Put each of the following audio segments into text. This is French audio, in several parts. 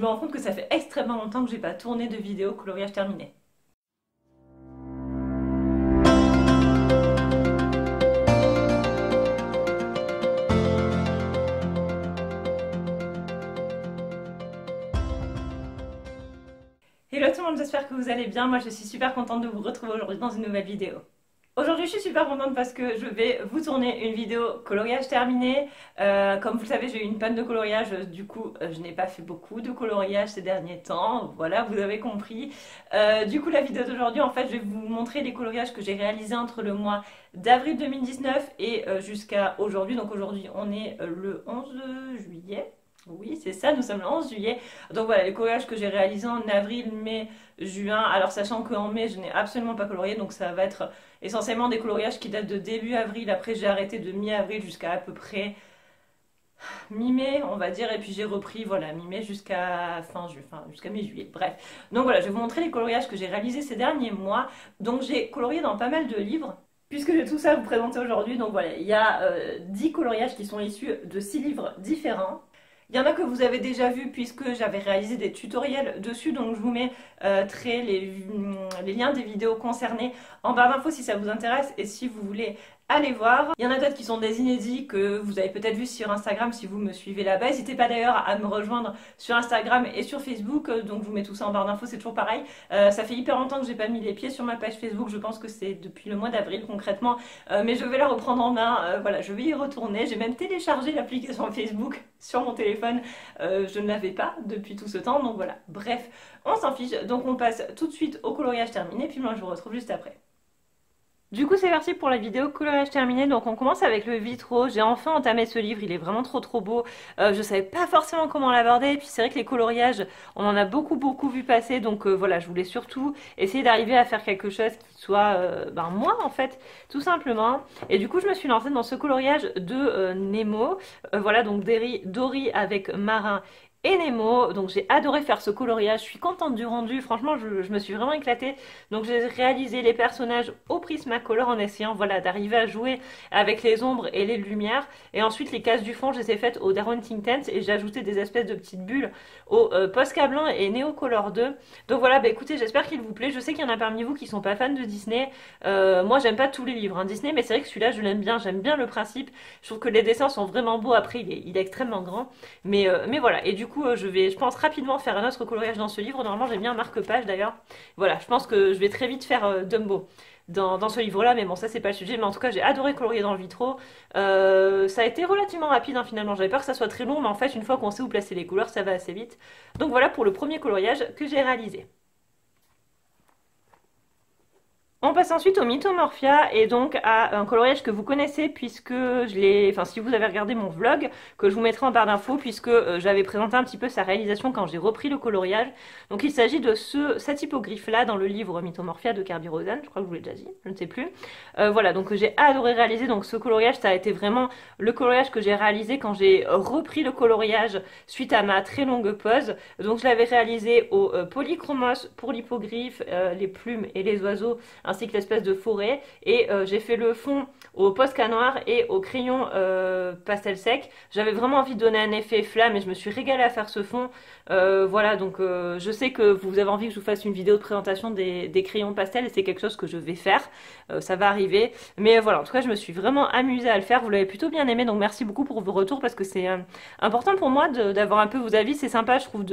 me rends compte que ça fait extrêmement longtemps que j'ai pas tourné de vidéo coloriage terminé. Hello tout le monde, j'espère que vous allez bien. Moi je suis super contente de vous retrouver aujourd'hui dans une nouvelle vidéo. Aujourd'hui je suis super contente parce que je vais vous tourner une vidéo coloriage terminé. Comme vous le savez, j'ai eu une panne de coloriage, du coup je n'ai pas fait beaucoup de coloriage ces derniers temps. Voilà, vous avez compris. Du coup la vidéo d'aujourd'hui, en fait je vais vous montrer les coloriages que j'ai réalisés entre le mois d'avril 2019 et jusqu'à aujourd'hui. Donc aujourd'hui on est le 11 juillet. Oui, c'est ça, nous sommes le 11 juillet. Donc voilà, les coloriages que j'ai réalisés en avril, mai, juin. Alors sachant qu'en mai, je n'ai absolument pas colorié, donc ça va être essentiellement des coloriages qui datent de début avril. Après, j'ai arrêté de mi-avril jusqu'à à peu près mi-mai, on va dire. Et puis j'ai repris, voilà, mi-mai jusqu'à jusqu'à mi-juillet. Bref. Donc voilà, je vais vous montrer les coloriages que j'ai réalisés ces derniers mois. Donc j'ai colorié dans pas mal de livres. Puisque j'ai tout ça à vous présenter aujourd'hui, donc voilà, il y a 10 coloriages qui sont issus de 6 livres différents. Il y en a que vous avez déjà vu puisque j'avais réalisé des tutoriels dessus, donc je vous mets les liens des vidéos concernées en barre d'infos si ça vous intéresse et si vous voulez aller voir. Il y en a d'autres qui sont des inédits que vous avez peut-être vu sur Instagram si vous me suivez là-bas. N'hésitez pas d'ailleurs à me rejoindre sur Instagram et sur Facebook, donc je vous mets tout ça en barre d'infos, c'est toujours pareil. Ça fait hyper longtemps que j'ai pas mis les pieds sur ma page Facebook, je pense que c'est depuis le mois d'avril concrètement, mais je vais la reprendre en main, voilà, je vais y retourner. J'ai même téléchargé l'application Facebook sur mon téléphone, je ne l'avais pas depuis tout ce temps, donc voilà, bref, on s'en fiche, donc on passe tout de suite au coloriage terminé, puis moi je vous retrouve juste après. Du coup c'est parti pour la vidéo coloriage terminé, donc on commence avec le Vitro. J'ai enfin entamé ce livre, il est vraiment trop beau. Je savais pas forcément comment l'aborder, et puis c'est vrai que les coloriages, on en a beaucoup vu passer, donc voilà, je voulais surtout essayer d'arriver à faire quelque chose qui soit moi en fait, tout simplement. Et du coup je me suis lancée dans ce coloriage de Nemo, voilà, donc Dory avec Marin et Nemo. Donc j'ai adoré faire ce coloriage, je suis contente du rendu, franchement je me suis vraiment éclatée. Donc j'ai réalisé les personnages au Prismacolor en essayant, voilà, d'arriver à jouer avec les ombres et les lumières. Et ensuite les cases du fond, je les ai faites au Darwin Think Tank et j'ai ajouté des espèces de petites bulles au Posca blanc et Neocolor 2. Donc voilà, bah écoutez, j'espère qu'il vous plaît. Je sais qu'il y en a parmi vous qui sont pas fans de Disney. Moi j'aime pas tous les livres hein, Disney, mais c'est vrai que celui-là je l'aime bien, j'aime bien le principe. Je trouve que les dessins sont vraiment beaux, après il est extrêmement grand. Mais voilà, et du coup je vais, je pense, rapidement faire un autre coloriage dans ce livre. Normalement j'ai mis un marque-page d'ailleurs. Voilà, je pense que je vais très vite faire Dumbo dans ce livre-là, mais bon, ça c'est pas le sujet. Mais en tout cas, j'ai adoré colorier dans le Vitro. Ça a été relativement rapide hein, finalement. J'avais peur que ça soit très long, mais en fait, une fois qu'on sait où placer les couleurs, ça va assez vite. Donc voilà pour le premier coloriage que j'ai réalisé. On passe ensuite au Mythomorphia et donc à un coloriage que vous connaissez puisque je l'ai, enfin si vous avez regardé mon vlog que je vous mettrai en barre d'infos puisque j'avais présenté un petit peu sa réalisation quand j'ai repris le coloriage. Donc il s'agit de cette hippogriffe là dans le livre Mythomorphia de Kerby Rosen, je crois que je vous l'ai déjà dit, je ne sais plus. Voilà, donc j'ai adoré réaliser donc ce coloriage, ça a été vraiment le coloriage que j'ai réalisé quand j'ai repris le coloriage suite à ma très longue pause. Donc je l'avais réalisé au polychromos pour l'hippogriffe, les plumes et les oiseaux, ainsi que l'espèce de forêt, et j'ai fait le fond au Posca noir et au crayon pastel sec. J'avais vraiment envie de donner un effet flamme et je me suis régalée à faire ce fond. Voilà, donc je sais que vous avez envie que je vous fasse une vidéo de présentation des crayons pastel et c'est quelque chose que je vais faire, ça va arriver, mais voilà, en tout cas je me suis vraiment amusée à le faire. Vous l'avez plutôt bien aimé, donc merci beaucoup pour vos retours parce que c'est important pour moi d'avoir un peu vos avis. C'est sympa je trouve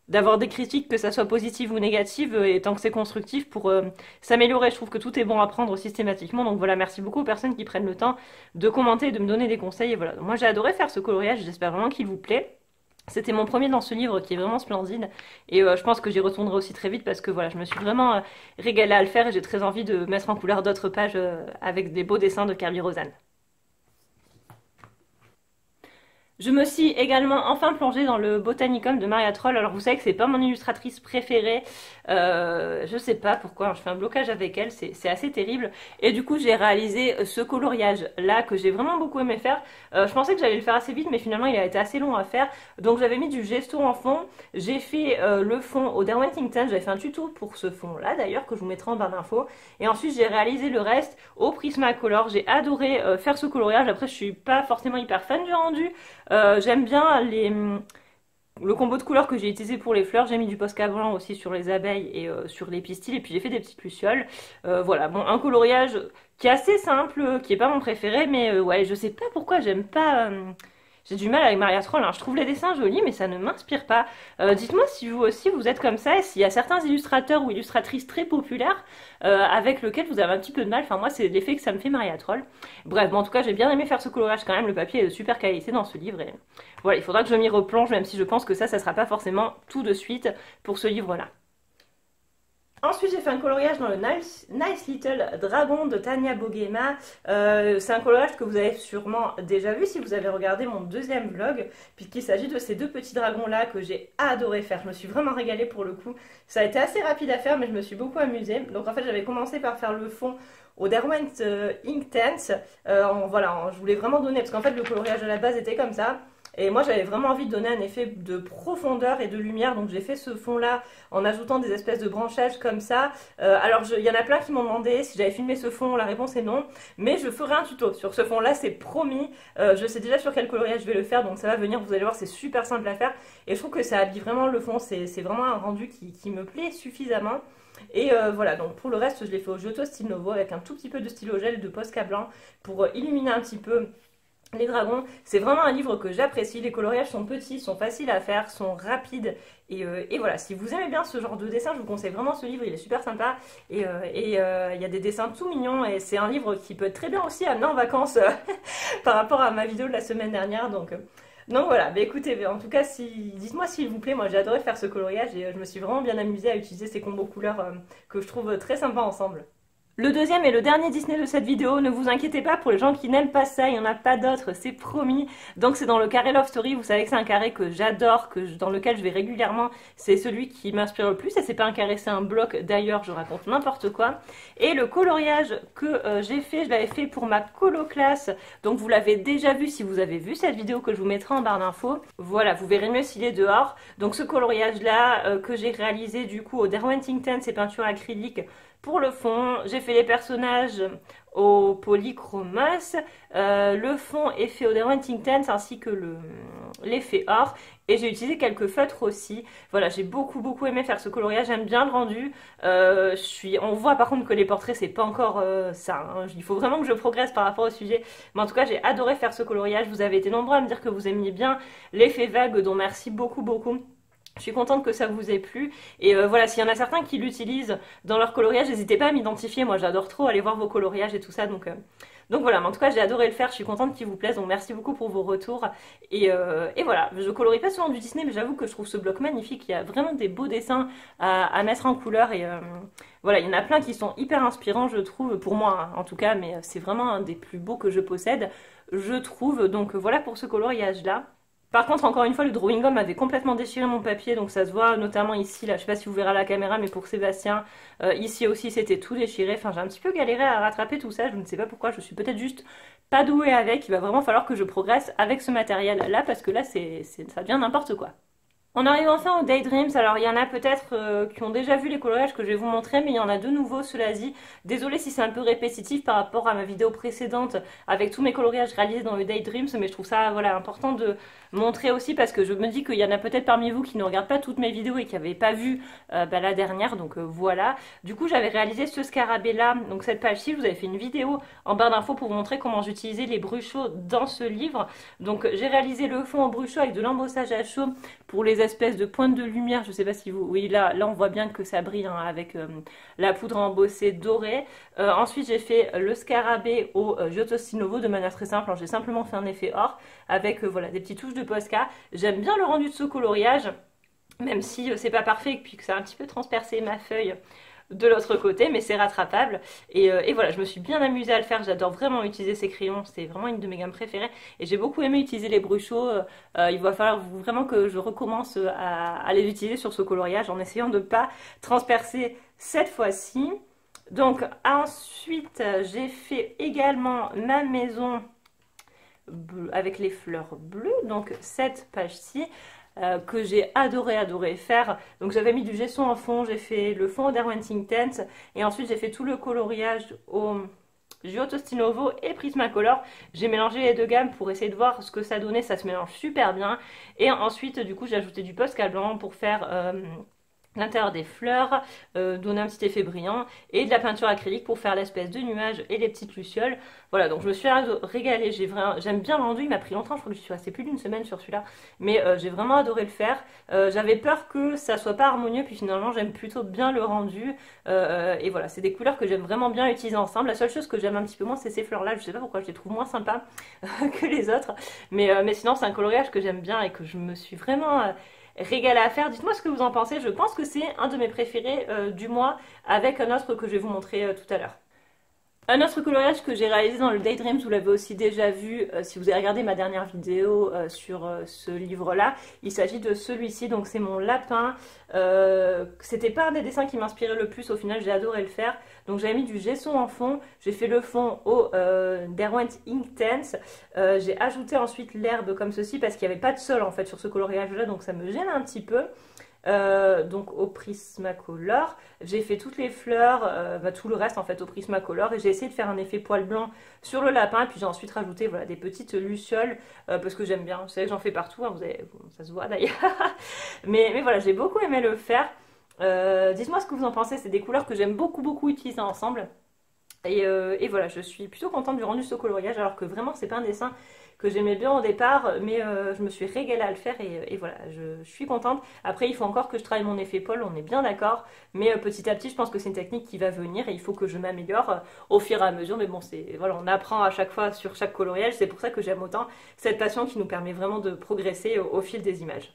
d'avoir des critiques, que ça soit positive ou négative, et tant que c'est constructif pour s'améliorer. Je trouve que tout est bon à prendre systématiquement, donc voilà, merci beaucoup aux personnes qui prennent le temps de commenter et de me donner des conseils. Et voilà, donc moi j'ai adoré faire ce coloriage, j'espère vraiment qu'il vous plaît. C'était mon premier dans ce livre qui est vraiment splendide et je pense que j'y retournerai aussi très vite parce que voilà, je me suis vraiment régalée à le faire et j'ai très envie de mettre en couleur d'autres pages avec des beaux dessins de Kerby Rosen. Je me suis également enfin plongée dans le Botanicum de Maria Troll. Alors vous savez que c'est pas mon illustratrice préférée, je sais pas pourquoi, je fais un blocage avec elle, c'est assez terrible. Et du coup j'ai réalisé ce coloriage là que j'ai vraiment beaucoup aimé faire. Je pensais que j'allais le faire assez vite mais finalement il a été assez long à faire. Donc j'avais mis du gesto en fond, j'ai fait le fond au Darwin Think Tank, j'avais fait un tuto pour ce fond là d'ailleurs que je vous mettrai en barre d'infos. Et ensuite j'ai réalisé le reste au Prismacolor. J'ai adoré faire ce coloriage, après je suis pas forcément hyper fan du rendu. J'aime bien le combo de couleurs que j'ai utilisé pour les fleurs. J'ai mis du Posca blanc aussi sur les abeilles et sur les pistils, et puis j'ai fait des petites lucioles. Voilà, bon, un coloriage qui est assez simple, qui est pas mon préféré, mais ouais, je sais pas pourquoi j'aime pas. J'ai du mal avec Maria Troll, hein. Je trouve les dessins jolis, mais ça ne m'inspire pas. Dites-moi si vous aussi vous êtes comme ça, et s'il y a certains illustrateurs ou illustratrices très populaires avec lesquels vous avez un petit peu de mal. Enfin, moi, c'est l'effet que ça me fait Maria Troll. Bref, bon, en tout cas, j'ai bien aimé faire ce coloriage quand même. Le papier est de super qualité dans ce livre. Et voilà, il faudra que je m'y replonge, même si je pense que ça sera pas forcément tout de suite pour ce livre-là. Ensuite, j'ai fait un coloriage dans le Nice Little Dragon de Tania Bogema. C'est un coloriage que vous avez sûrement déjà vu si vous avez regardé mon deuxième vlog, puisqu'il s'agit de ces deux petits dragons-là que j'ai adoré faire. Je me suis vraiment régalée pour le coup. Ça a été assez rapide à faire, mais je me suis beaucoup amusée. Donc en fait, j'avais commencé par faire le fond au Derwent Inktense. Voilà, je voulais vraiment donner, parce qu'en fait, le coloriage à la base était comme ça. Et moi j'avais vraiment envie de donner un effet de profondeur et de lumière, donc j'ai fait ce fond là en ajoutant des espèces de branchages comme ça. Alors il y en a plein qui m'ont demandé si j'avais filmé ce fond, la réponse est non, mais je ferai un tuto sur ce fond là, c'est promis. Je sais déjà sur quel coloriage je vais le faire, donc ça va venir, vous allez voir, c'est super simple à faire et je trouve que ça habille vraiment le fond, c'est vraiment un rendu qui me plaît suffisamment. Et voilà, donc pour le reste je l'ai fait au Giotto Style Novo avec un tout petit peu de stylo gel de Posca blanc pour illuminer un petit peu les dragons. C'est vraiment un livre que j'apprécie, les coloriages sont petits, sont faciles à faire, sont rapides et voilà, si vous aimez bien ce genre de dessin, je vous conseille vraiment ce livre, il est super sympa et il y a des dessins tout mignons et c'est un livre qui peut très bien aussi amener en vacances par rapport à ma vidéo de la semaine dernière, donc voilà, bah écoutez, en tout cas, dites-moi s'il vous plaît, moi j'ai adoré faire ce coloriage et je me suis vraiment bien amusée à utiliser ces combos couleurs que je trouve très sympas ensemble. Le deuxième et le dernier Disney de cette vidéo, ne vous inquiétez pas pour les gens qui n'aiment pas ça, il n'y en a pas d'autres, c'est promis. Donc c'est dans le carré Love Story, vous savez que c'est un carré que j'adore, dans lequel je vais régulièrement, c'est celui qui m'inspire le plus, et c'est pas un carré, c'est un bloc, d'ailleurs je raconte n'importe quoi. Et le coloriage que j'ai fait, je l'avais fait pour ma colo classe, donc vous l'avez déjà vu si vous avez vu cette vidéo que je vous mettrai en barre d'infos. Voilà, vous verrez mieux s'il est dehors. Donc ce coloriage là que j'ai réalisé du coup au Derwent Inktense, c'est peinture acrylique. Pour le fond, j'ai fait les personnages au polychromos, le fond est fait au Derwent Inktense ainsi que l'effet or, et j'ai utilisé quelques feutres aussi. Voilà, j'ai beaucoup aimé faire ce coloriage, j'aime bien le rendu. On voit par contre que les portraits c'est pas encore ça, hein. Il faut vraiment que je progresse par rapport au sujet, mais en tout cas j'ai adoré faire ce coloriage. Vous avez été nombreux à me dire que vous aimiez bien l'effet vague, dont merci beaucoup. Je suis contente que ça vous ait plu et voilà, s'il y en a certains qui l'utilisent dans leur coloriage, n'hésitez pas à m'identifier, moi j'adore trop aller voir vos coloriages et tout ça, donc voilà, mais en tout cas j'ai adoré le faire, je suis contente qu'il vous plaise, donc merci beaucoup pour vos retours et voilà, je colorie pas souvent du Disney mais j'avoue que je trouve ce bloc magnifique, il y a vraiment des beaux dessins à mettre en couleur et voilà, il y en a plein qui sont hyper inspirants je trouve, pour moi hein, en tout cas, mais c'est vraiment un des plus beaux que je possède, je trouve, donc voilà pour ce coloriage là. Par contre, encore une fois, le drawing gum avait complètement déchiré mon papier, donc ça se voit notamment ici, là, je sais pas si vous verrez à la caméra, mais pour Sébastien, ici aussi c'était tout déchiré, enfin j'ai un petit peu galéré à rattraper tout ça, je ne sais pas pourquoi, je suis peut-être juste pas douée avec, il va vraiment falloir que je progresse avec ce matériel là, parce que là ça devient n'importe quoi. On arrive enfin aux Daydreams, alors il y en a peut-être qui ont déjà vu les coloriages que je vais vous montrer, mais il y en a de nouveaux, cela dit. Désolée si c'est un peu répétitif par rapport à ma vidéo précédente avec tous mes coloriages réalisés dans le Daydreams, mais je trouve ça voilà, important de montrer aussi parce que je me dis qu'il y en a peut-être parmi vous qui ne regardent pas toutes mes vidéos et qui n'avaient pas vu la dernière, donc voilà. Du coup j'avais réalisé ce scarabée là, donc cette page-ci, je vous avais fait une vidéo en barre d'infos pour vous montrer comment j'utilisais les bruchos dans ce livre. Donc j'ai réalisé le fond en bruchot avec de l'embossage à chaud pour les espèces de pointes de lumière, je sais pas si vous... Oui, là on voit bien que ça brille hein, avec la poudre embossée dorée. Ensuite j'ai fait le scarabée au Giotto Style Novo de manière très simple, j'ai simplement fait un effet or avec voilà, des petites touches de Posca. J'aime bien le rendu de ce coloriage, même si c'est pas parfait et puis que ça a un petit peu transpercé ma feuille de l'autre côté, mais c'est rattrapable et voilà, je me suis bien amusée à le faire, j'adore vraiment utiliser ces crayons, c'est vraiment une de mes gammes préférées et j'ai beaucoup aimé utiliser les bruchos. Il va falloir vraiment que je recommence à les utiliser sur ce coloriage en essayant de ne pas transpercer cette fois-ci. Donc ensuite j'ai fait également ma maison avec les fleurs bleues, donc cette page-ci que j'ai adoré faire. Donc j'avais mis du gesso en fond, j'ai fait le fond au Derwent Inktense et ensuite j'ai fait tout le coloriage au Giotto Stinovo et Prismacolor. J'ai mélangé les deux gammes pour essayer de voir ce que ça donnait, ça se mélange super bien. Et ensuite du coup j'ai ajouté du Posca blanc pour faire l'intérieur des fleurs, donner un petit effet brillant, et de la peinture acrylique pour faire l'espèce de nuage et les petites lucioles. Voilà, donc je me suis régalée, j'aime bien le rendu, il m'a pris longtemps, je crois que je suis restée plus d'une semaine sur celui-là, mais j'ai vraiment adoré le faire. J'avais peur que ça soit pas harmonieux, puis finalement j'aime plutôt bien le rendu, et voilà, c'est des couleurs que j'aime vraiment bien utiliser ensemble. La seule chose que j'aime un petit peu moins, c'est ces fleurs-là, je sais pas pourquoi, je les trouve moins sympas que les autres, mais sinon c'est un coloriage que j'aime bien et que je me suis vraiment régalé à faire. Dites-moi ce que vous en pensez, je pense que c'est un de mes préférés du mois, avec un autre que je vais vous montrer tout à l'heure. Un autre coloriage que j'ai réalisé dans le Daydreams, vous l'avez aussi déjà vu si vous avez regardé ma dernière vidéo sur ce livre-là. Il s'agit de celui-ci, donc c'est mon lapin. C'était pas un des dessins qui m'inspirait le plus, au final j'ai adoré le faire. Donc j'avais mis du gesso en fond, j'ai fait le fond au Derwent Inktense. J'ai ajouté ensuite l'herbe comme ceci parce qu'il n'y avait pas de sol en fait sur ce coloriage-là, donc ça me gêne un petit peu. Donc au Prismacolor, j'ai fait toutes les fleurs, tout le reste en fait au Prismacolor, et j'ai essayé de faire un effet poil blanc sur le lapin, et puis j'ai ensuite rajouté voilà, des petites lucioles parce que j'aime bien, vous savez que j'en fais partout, hein, ça se voit d'ailleurs, mais voilà, j'ai beaucoup aimé le faire. Dites-moi ce que vous en pensez, c'est des couleurs que j'aime beaucoup utiliser ensemble. Et voilà, je suis plutôt contente du rendu de ce coloriage, alors que vraiment c'est pas un dessin que j'aimais bien au départ, mais je me suis régalée à le faire, et voilà, je suis contente. Après il faut encore que je travaille mon effet poil, on est bien d'accord, mais petit à petit je pense que c'est une technique qui va venir, et il faut que je m'améliore au fur et à mesure, mais bon, voilà, on apprend à chaque fois sur chaque coloriage, c'est pour ça que j'aime autant cette passion qui nous permet vraiment de progresser au fil des images.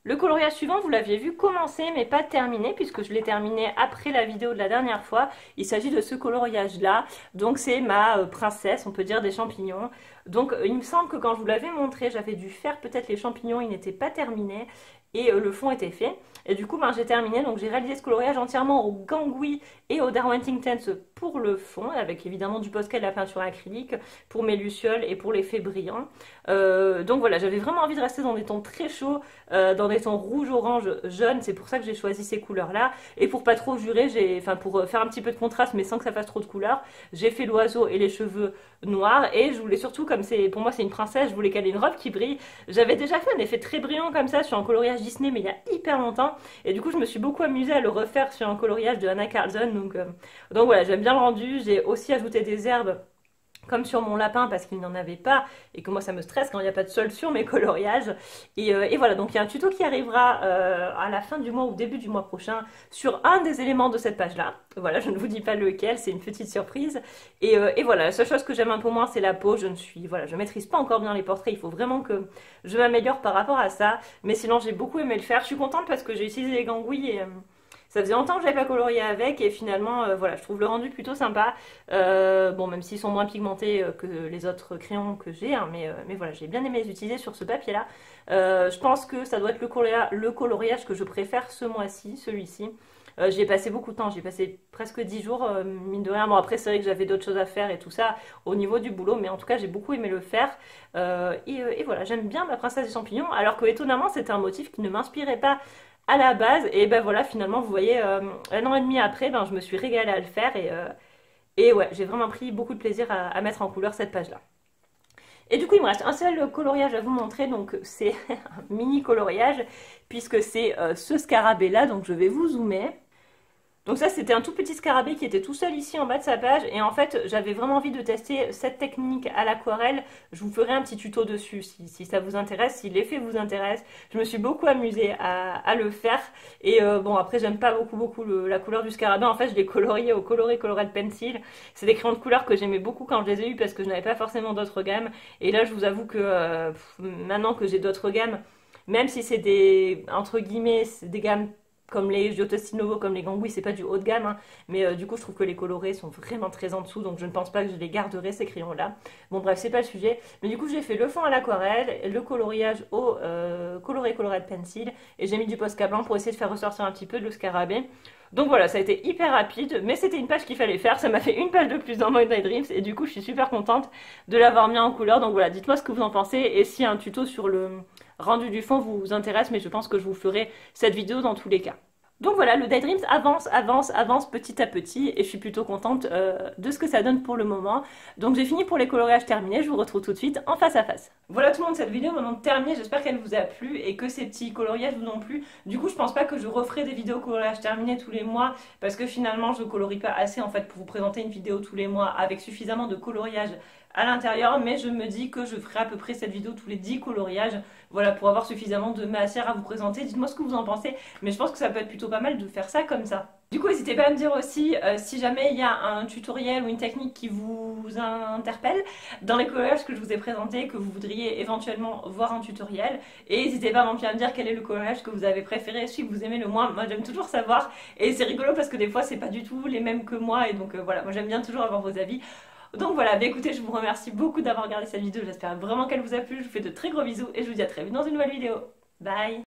Le coloriage suivant, vous l'aviez vu commencer mais pas terminé, puisque je l'ai terminé après la vidéo de la dernière fois. Il s'agit de ce coloriage là, donc c'est ma princesse, on peut dire, des champignons. Donc il me semble que quand je vous l'avais montré, j'avais dû faire peut-être les champignons, ils n'étaient pas terminés, et le fond était fait. Et du coup j'ai terminé, donc j'ai réalisé ce coloriage entièrement au Gangui et au Derwent Inktense pour le fond, avec évidemment du Posca et de la peinture acrylique pour mes lucioles et pour l'effet brillant. Donc voilà, j'avais vraiment envie de rester dans des tons très chauds, dans des tons rouge, orange, jaune, c'est pour ça que j'ai choisi ces couleurs là. Et pour pas trop jurer, pour faire un petit peu de contraste mais sans que ça fasse trop de couleurs, j'ai fait l'oiseau et les cheveux noirs, et je voulais surtout, comme pour moi c'est une princesse, je voulais qu'elle ait une robe qui brille. J'avais déjà fait un effet très brillant comme ça sur un coloriage Disney mais il y a hyper longtemps, et du coup je me suis beaucoup amusée à le refaire sur un coloriage de Anna Carlson, donc voilà, j'aime bien le rendu. J'ai aussi ajouté des herbes comme sur mon lapin parce qu'il n'en avait pas, et que moi ça me stresse quand il n'y a pas de sol sur mes coloriages, et voilà, donc il y a un tuto qui arrivera à la fin du mois ou début du mois prochain sur un des éléments de cette page là. Voilà, je ne vous dis pas lequel, c'est une petite surprise, et voilà, la seule chose que j'aime un peu moins c'est la peau. Je maîtrise pas encore bien les portraits, il faut vraiment que je m'améliore par rapport à ça, mais sinon j'ai beaucoup aimé le faire. Je suis contente parce que j'ai utilisé les gangouilles, et ça faisait longtemps que j'avais pas colorié avec, et finalement voilà, je trouve le rendu plutôt sympa. Bon, même s'ils sont moins pigmentés que les autres crayons que j'ai, hein, mais voilà, j'ai bien aimé les utiliser sur ce papier là. Je pense que ça doit être le coloriage que je préfère ce mois-ci, celui-ci. J'y ai passé beaucoup de temps, j'ai passé presque 10 jours, mine de rien. Bon, après c'est vrai que j'avais d'autres choses à faire et tout ça au niveau du boulot, mais en tout cas j'ai beaucoup aimé le faire. Et voilà, j'aime bien ma princesse des champignons, alors que étonnamment c'était un motif qui ne m'inspirait pas à la base, et ben voilà, finalement vous voyez, 1 an et demi après, je me suis régalée à le faire, et ouais, j'ai vraiment pris beaucoup de plaisir à mettre en couleur cette page là. Et du coup il me reste un seul coloriage à vous montrer, donc c'est un mini coloriage puisque c'est ce scarabée là, donc je vais vous zoomer. Donc ça c'était un tout petit scarabée qui était tout seul ici en bas de sa page, et en fait j'avais vraiment envie de tester cette technique à l'aquarelle. Je vous ferai un petit tuto dessus si ça vous intéresse, si l'effet vous intéresse. Je me suis beaucoup amusée à le faire, et bon, après j'aime pas beaucoup la couleur du scarabée. En fait je l'ai colorié au Coloré Colored Pencil. C'est des crayons de couleur que j'aimais beaucoup quand je les ai eus parce que je n'avais pas forcément d'autres gammes, et là je vous avoue que maintenant que j'ai d'autres gammes, même si c'est des, entre guillemets, c'est des gammes comme les Giotto Stinovo, comme les Gangui, c'est pas du haut de gamme, hein, mais du coup je trouve que les colorés sont vraiment très en dessous, donc je ne pense pas que je les garderai ces crayons là. Bon bref, c'est pas le sujet, mais du coup j'ai fait le fond à l'aquarelle, le coloriage au Coloré Colored Pencil, et j'ai mis du Posca blanc pour essayer de faire ressortir un petit peu le scarabée. Donc voilà, ça a été hyper rapide, mais c'était une page qu'il fallait faire, ça m'a fait une page de plus dans My Daydreams, et du coup je suis super contente de l'avoir mis en couleur. Donc voilà, dites-moi ce que vous en pensez, et si un tuto sur le rendu du fond vous intéresse, mais je pense que je vous ferai cette vidéo dans tous les cas. Donc voilà, le Daydreams avance petit à petit et je suis plutôt contente de ce que ça donne pour le moment. Donc j'ai fini pour les coloriages terminés, je vous retrouve tout de suite en face à face. Voilà tout le monde, cette vidéo est maintenant terminée, j'espère qu'elle vous a plu et que ces petits coloriages vous ont plu. Du coup je pense pas que je referai des vidéos coloriages terminés tous les mois parce que finalement je colorie pas assez en fait pour vous présenter une vidéo tous les mois avec suffisamment de coloriage à l'intérieur, mais je me dis que je ferai à peu près cette vidéo tous les 10 coloriages, voilà, pour avoir suffisamment de matière à vous présenter. Dites-moi ce que vous en pensez, mais je pense que ça peut être plutôt pas mal de faire ça comme ça. Du coup, n'hésitez pas à me dire aussi si jamais il y a un tutoriel ou une technique qui vous interpelle dans les coloriages que je vous ai présentés, que vous voudriez éventuellement voir un tutoriel. Et n'hésitez pas non plus à me dire quel est le coloriage que vous avez préféré, celui que vous aimez le moins. Moi, j'aime toujours savoir. Et c'est rigolo parce que des fois, c'est pas du tout les mêmes que moi. Et donc voilà, moi j'aime bien toujours avoir vos avis. Donc voilà, bah écoutez, je vous remercie beaucoup d'avoir regardé cette vidéo. J'espère vraiment qu'elle vous a plu. Je vous fais de très gros bisous et je vous dis à très vite dans une nouvelle vidéo. Bye!